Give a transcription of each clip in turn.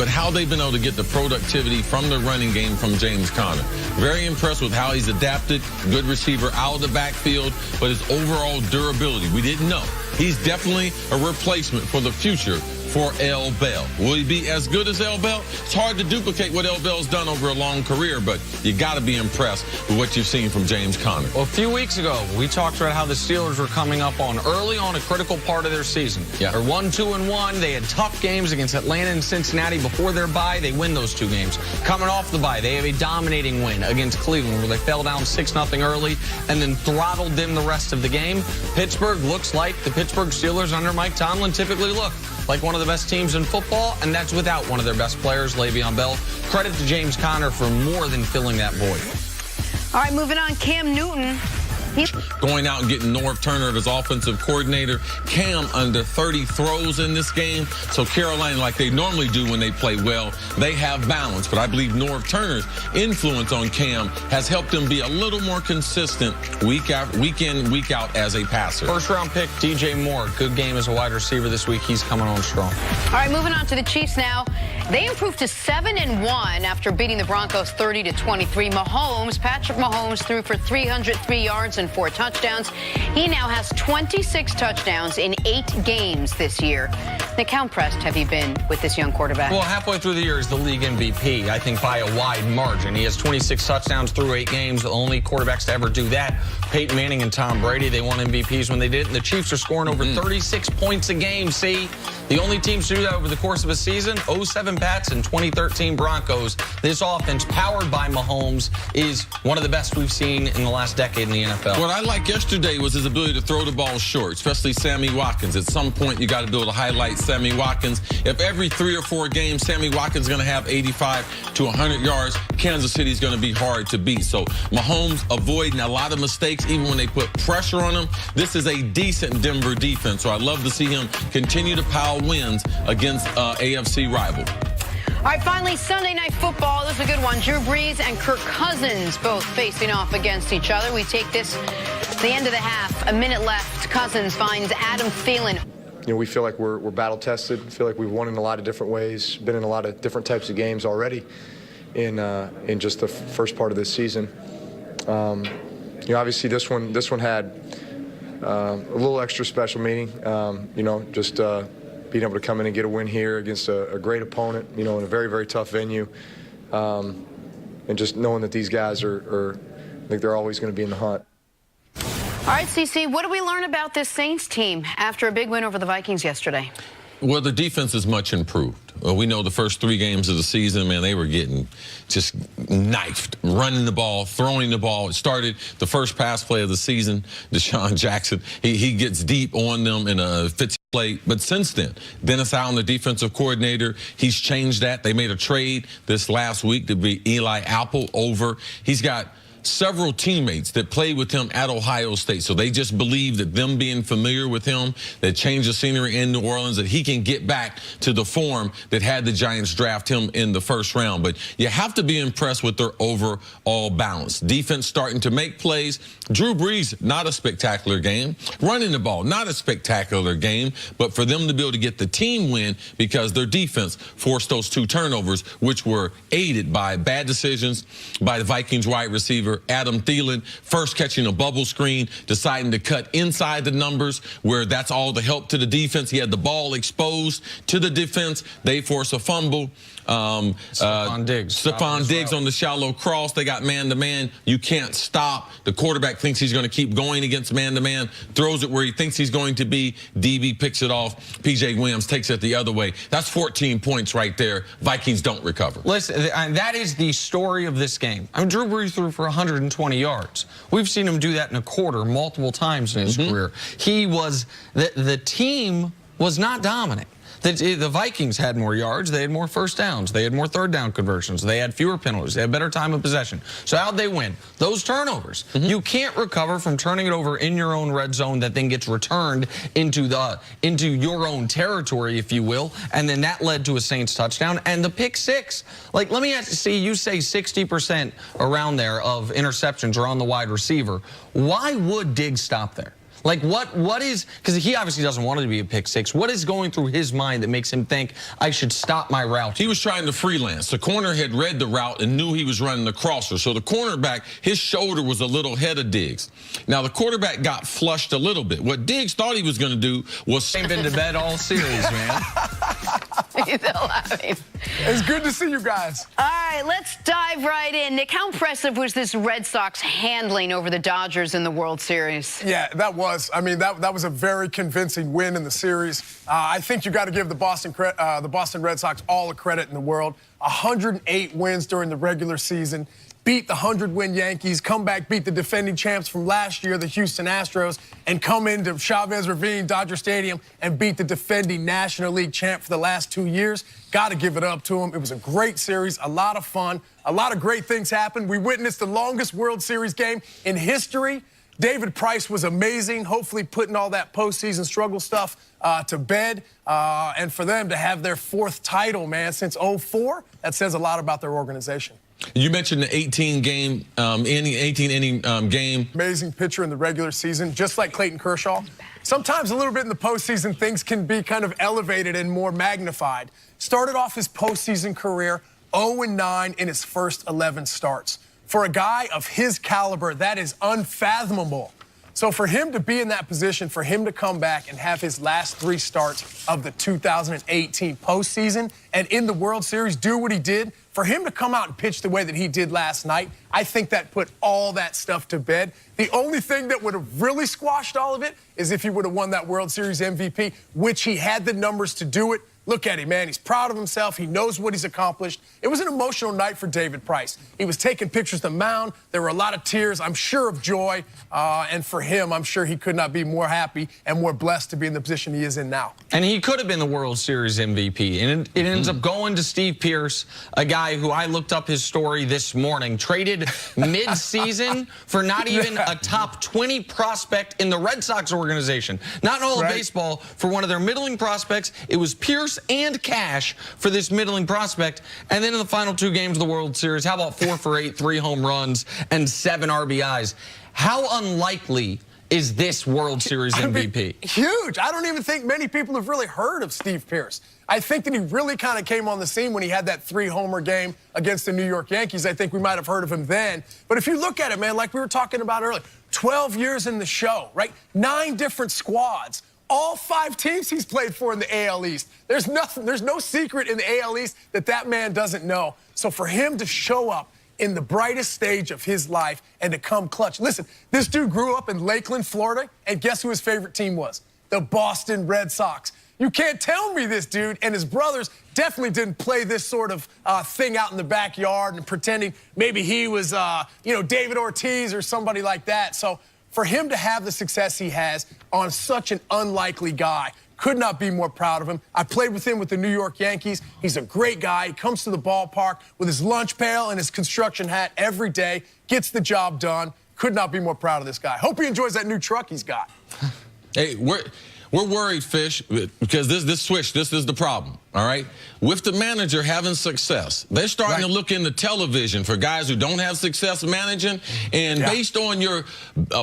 But how they've been able to get the productivity from the running game from James Conner. Very impressed with how he's adapted. Good receiver out of the backfield, but his overall durability, we didn't know. He's definitely a replacement for the future for L. Bell. Will he be as good as L. Bell? It's hard to duplicate what L. Bell's done over a long career, but you got to be impressed with what you've seen from James Conner. Well, a few weeks ago, we talked about how the Steelers were coming up on early on a critical part of their season. Yeah. They're 1-2-1. They had tough games against Atlanta and Cincinnati before their bye. They win those two games. Coming off the bye, they have a dominating win against Cleveland where they fell down 6-0 early and then throttled them the rest of the game. Pittsburgh looks like the Pittsburgh Steelers under Mike Tomlin typically look like one of the best teams in football, and that's without one of their best players, Le'Veon Bell. Credit to James Conner for more than filling that void. All right, moving on, Cam Newton. Going out and getting Norv Turner as offensive coordinator. Cam under 30 throws in this game. So Carolina, like they normally do when they play well, they have balance. But I believe Norv Turner's influence on Cam has helped him be a little more consistent week in, week out as a passer. First-round pick, DJ Moore. Good game as a wide receiver this week. He's coming on strong. All right, moving on to the Chiefs now. They improved to 7-1 after beating the Broncos 30-23. Patrick Mahomes threw for 303 yards and 4 touchdowns. He now has 26 touchdowns in 8 games this year. Nick, how impressed have you been with this young quarterback? Well, halfway through the year is the league MVP, I think by a wide margin. He has 26 touchdowns through 8 games, the only quarterbacks to ever do that. Peyton Manning and Tom Brady, they won MVPs when they did it, and the Chiefs are scoring over 36 points a game, see? The only teams to do that over the course of a season, 07 Pats and 2013 Broncos. This offense, powered by Mahomes, is one of the best we've seen in the last decade in the NFL. What I liked yesterday was his ability to throw the ball short, especially Sammy Watkins. At some point, you got to be able to highlight Sammy Watkins. If every 3 or 4 games, Sammy Watkins is going to have 85 to 100 yards, Kansas City is going to be hard to beat. So Mahomes avoiding a lot of mistakes, even when they put pressure on him. This is a decent Denver defense, so I'd love to see him continue to pile wins against AFC rival. All right, finally, Sunday Night Football. This is a good one. Drew Brees and Kirk Cousins both facing off against each other. We take this to the end of the half. A minute left. Cousins finds Adam Thielen. You know, we feel like we're battle tested. We feel like we've won in a lot of different ways, been in a lot of different types of games already in just the first part of this season. You know, obviously this one had a little extra special meaning. You know, just being able to come in and get a win here against a great opponent, you know, in a very, very tough venue. And just knowing that these guys I think they're always going to be in the hunt. All right, CC, what do we learn about this Saints team after a big win over the Vikings yesterday? Well, the defense is much improved. We know the first 3 games of the season, man, they were getting just knifed, running the ball, throwing the ball. It started the first pass play of the season. Deshaun Jackson, he gets deep on them in a fits play. But since then, Dennis Allen, the defensive coordinator, he's changed that. They made a trade this last week to be Eli Apple over. He's got several teammates that played with him at Ohio State. So they just believe that them being familiar with him, that changed the scenery in New Orleans, that he can get back to the form that had the Giants draft him in the first round. But you have to be impressed with their overall balance. Defense starting to make plays. Drew Brees, not a spectacular game. Running the ball, not a spectacular game. But for them to be able to get the team win because their defense forced those 2 turnovers, which were aided by bad decisions by the Vikings wide receiver Adam Thielen, first catching a bubble screen, deciding to cut inside the numbers where that's all the help to the defense. He had the ball exposed to the defense. They force a fumble. Stephon Diggs on the shallow cross. They got man-to-man. You can't stop. The quarterback thinks he's going to keep going against man-to-man, throws it where he thinks he's going to be. DB picks it off. P.J. Williams takes it the other way. That's 14 points right there. Vikings don't recover. Listen, that is the story of this game. I mean, Drew Brees threw for 120 yards. We've seen him do that in a quarter multiple times in his career. He was, the team was not dominant. The Vikings had more yards. They had more first downs. They had more third down conversions. They had fewer penalties. They had better time of possession. So how'd they win? Those turnovers. You can't recover from turning it over in your own red zone that then gets returned into your own territory, if you will. And then that led to a Saints touchdown and the pick 6. Like, let me see, you say 60% around there of interceptions are on the wide receiver. Why would Diggs stop there? Like, what is, because he obviously doesn't want it to be a pick six. What is going through his mind that makes him think I should stop my route? He was trying to freelance. The corner had read the route and knew he was running the crosser. So the cornerback, his shoulder was a little ahead of Diggs. Now, the quarterback got flushed a little bit. What Diggs thought he was going to do was... Ain't been to bed all series, man. He's laughing. It's good to see you guys. All right, let's dive right in. Nick, how impressive was this Red Sox handling over the Dodgers in the World Series? Yeah, that was. I mean, that was a very convincing win in the series. I think you got to give the Boston Red Sox all the credit in the world. 108 wins during the regular season. Beat the 100-win Yankees, come back, beat the defending champs from last year, the Houston Astros, and come into Chavez Ravine, Dodger Stadium, and beat the defending National League champ for the last 2 years. Got to give it up to them. It was a great series, a lot of fun, a lot of great things happened. We witnessed the longest World Series game in history. David Price was amazing, hopefully putting all that postseason struggle stuff to bed. And for them to have their 4th title, man, since '04, that says a lot about their organization. You mentioned the 18-inning game. Amazing pitcher in the regular season, just like Clayton Kershaw. Sometimes a little bit in the postseason, things can be kind of elevated and more magnified. Started off his postseason career 0-9 in his first 11 starts. For a guy of his caliber, that is unfathomable. So for him to be in that position, for him to come back and have his last 3 starts of the 2018 postseason and in the World Series do what he did, for him to come out and pitch the way that he did last night, I think that put all that stuff to bed. The only thing that would have really squashed all of it is if he would have won that World Series MVP, which he had the numbers to do it. Look at him, man. He's proud of himself. He knows what he's accomplished. It was an emotional night for David Price. He was taking pictures of the mound. There were a lot of tears, I'm sure, of joy. And for him, I'm sure he could not be more happy and more blessed to be in the position he is in now. And he could have been the World Series MVP. And it ends up going to Steve Pearce, a guy who I looked up his story this morning, traded mid-season for not even a top 20 prospect in the Red Sox organization. Not in all of baseball. For one of their middling prospects, it was Pearce and cash for this middling prospect. And then in the final 2 games of the World Series, how about 4 for 8, 3 home runs, and 7 RBIs? How unlikely is this World Series MVP? Huge. I don't even think many people have really heard of Steve Pearce. I think that he really kind of came on the scene when he had that 3-homer game against the New York Yankees. I think we might have heard of him then. But if you look at it, man, like we were talking about earlier, 12 years in the show, right? 9 different squads. All 5 teams he's played for in the AL East. There's no secret in the AL East that man doesn't know. So for him to show up in the brightest stage of his life and to come clutch. Listen, this dude grew up in Lakeland, Florida, and guess who his favorite team was? The Boston Red Sox. You can't tell me this dude and his brothers definitely didn't play this sort of thing out in the backyard and pretending maybe he was, David Ortiz or somebody like that. So for him to have the success he has on such an unlikely guy, could not be more proud of him. I played with him with the New York Yankees. He's a great guy. He comes to the ballpark with his lunch pail and hhis construction hat every day, gets the job done. Could not be more proud of this guy. Hope he enjoys that new truck he's got. Hey, we're worried, Fish, because this switch, this is the problem, all right? With the manager having success, they're starting to look into television for guys who don't have success managing, and based on your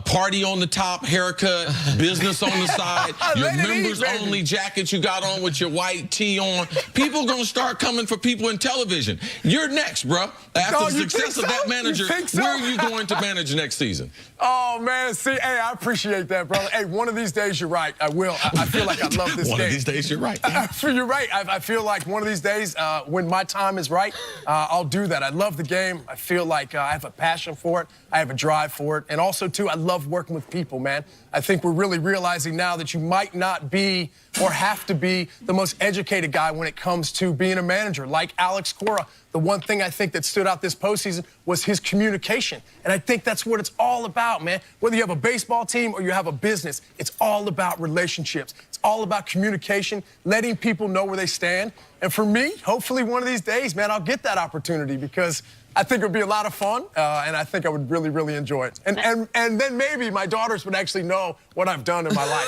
party on the top, haircut, business on the side, your members-only jacket you got on with your white tee on, people are going to start coming for people in television. You're next, bro. After the success of that manager, where are you going to manage next season? Oh, man, see, hey, I appreciate that, brother. Hey, one of these days, you're right. I will. I feel like I love this game. One of these days, you're right. You're right. I feel like one of these days, when my time is right, I'll do that. I love the game. I feel like I have a passion for it. I have a drive for it. And also, too, I love working with people, man. I think we're really realizing now that you might not be or have to be the most educated guy when it comes to being a manager. Like Alex Cora, the one thing I think that stood out this postseason was his communication. And I think that's what it's all about, man. Whether you have a baseball team or you have a business, it's all about relationships. It's all about communication, letting people know where they stand. And for me, hopefully one of these days, man, I'll get that opportunity because I think it would be a lot of fun, and I think I would really, really enjoy it. And then maybe my daughters would actually know what I've done in my life.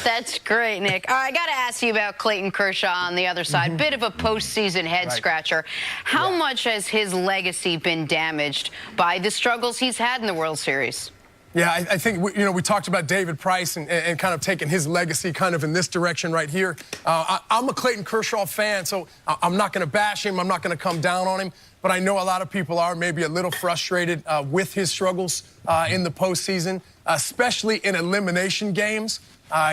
That's great, Nick. All right, I got to ask you about Clayton Kershaw on the other side. Bit of a postseason head-scratcher. How much has his legacy been damaged by the struggles he's had in the World Series? Yeah, I think, we talked about David Price and kind of taking his legacy kind of in this direction right here. I'm a Clayton Kershaw fan, so I'm not going to bash him. I'm not going to come down on him. But I know a lot of people are maybe a little frustrated with his struggles in the postseason, especially in elimination games.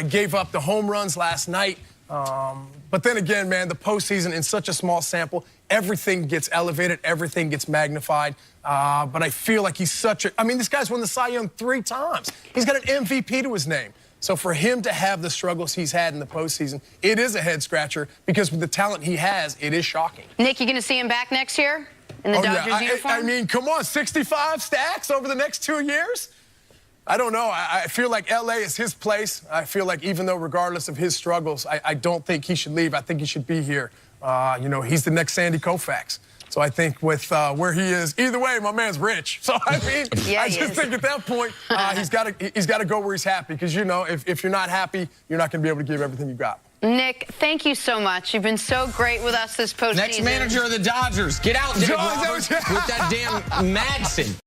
Gave up the home runs last night. But then again, man, the postseason in such a small sample, everything gets elevated, everything gets magnified. But I feel like he's this guy's won the Cy Young 3 times. He's got an MVP to his name. So for him to have the struggles he's had in the postseason, it is a head scratcher because with the talent he has, it is shocking. Nick, you going to see him back next year in the Dodgers uniform? I mean, come on, 65 stacks over the next 2 years? I don't know. I feel like L.A. is his place. I feel like even though regardless of his struggles, I don't think he should leave. I think he should be here. He's the next Sandy Koufax. So I think with where he is, either way, my man's rich. So, I mean, yeah, I just think at that point, he's got to go where he's happy. Because, if you're not happy, you're not going to be able to give everything you got. Nick, thank you so much. You've been so great with us this postseason. Next manager of the Dodgers. Get out there, Robert, with that damn Madsen.